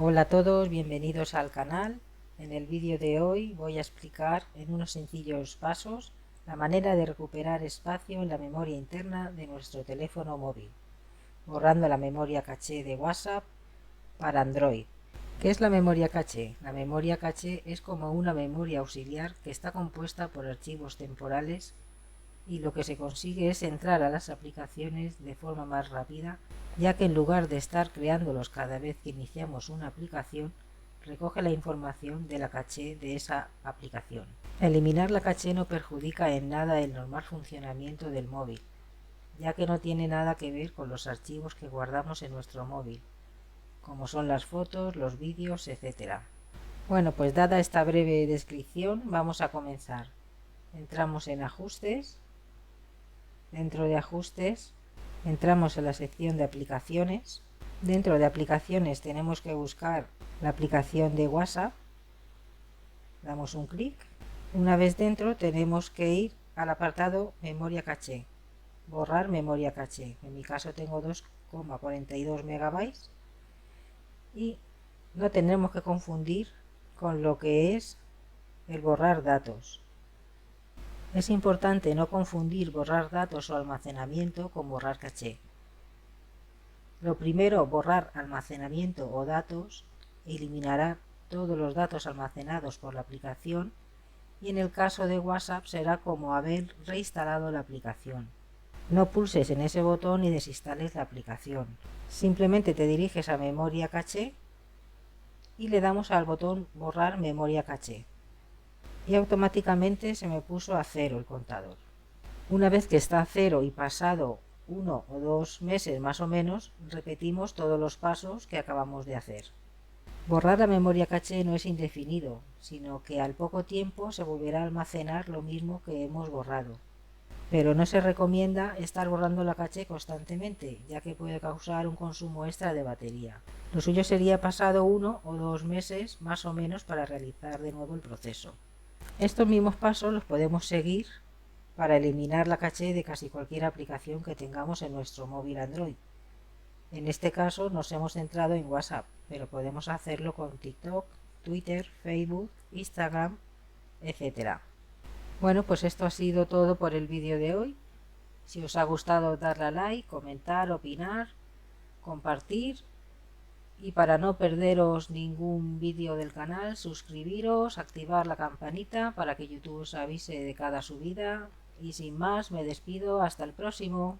Hola a todos, bienvenidos al canal. En el vídeo de hoy voy a explicar en unos sencillos pasos la manera de recuperar espacio en la memoria interna de nuestro teléfono móvil, borrando la memoria caché de WhatsApp para Android. ¿Qué es la memoria caché? La memoria caché es como una memoria auxiliar que está compuesta por archivos temporales y lo que se consigue es entrar a las aplicaciones de forma más rápida, ya que en lugar de estar creándolos cada vez que iniciamos una aplicación, recoge la información de la caché de esa aplicación. Eliminar la caché no perjudica en nada el normal funcionamiento del móvil, ya que no tiene nada que ver con los archivos que guardamos en nuestro móvil, como son las fotos, los vídeos, etc. Bueno, pues dada esta breve descripción, vamos a comenzar. Entramos en Ajustes. Dentro de Ajustes entramos en la sección de Aplicaciones. Dentro de Aplicaciones tenemos que buscar la aplicación de WhatsApp. Damos un clic. Una vez dentro tenemos que ir al apartado Memoria caché. Borrar memoria caché. En mi caso tengo 2,42 megabytes. Y no tendremos que confundir con lo que es el borrar datos. Es importante no confundir borrar datos o almacenamiento con borrar caché. Lo primero, borrar almacenamiento o datos, eliminará todos los datos almacenados por la aplicación y en el caso de WhatsApp será como haber reinstalado la aplicación. No pulses en ese botón y desinstales la aplicación. Simplemente te diriges a memoria caché y le damos al botón borrar memoria caché. Y automáticamente se me puso a 0 el contador. Una vez que está a 0 y pasado 1 o 2 meses más o menos, repetimos todos los pasos que acabamos de hacer. Borrar la memoria caché no es indefinido, sino que al poco tiempo se volverá a almacenar lo mismo que hemos borrado. Pero no se recomienda estar borrando la caché constantemente, ya que puede causar un consumo extra de batería. Lo suyo sería pasado 1 o 2 meses más o menos para realizar de nuevo el proceso. Estos mismos pasos los podemos seguir para eliminar la caché de casi cualquier aplicación que tengamos en nuestro móvil Android. En este caso nos hemos centrado en WhatsApp, pero podemos hacerlo con TikTok, Twitter, Facebook, Instagram, etc. Bueno, pues esto ha sido todo por el vídeo de hoy. Si os ha gustado, darle a like, comentar, opinar, compartir. Y para no perderos ningún vídeo del canal, suscribiros, activar la campanita para que YouTube os avise de cada subida. Y sin más, me despido, hasta el próximo.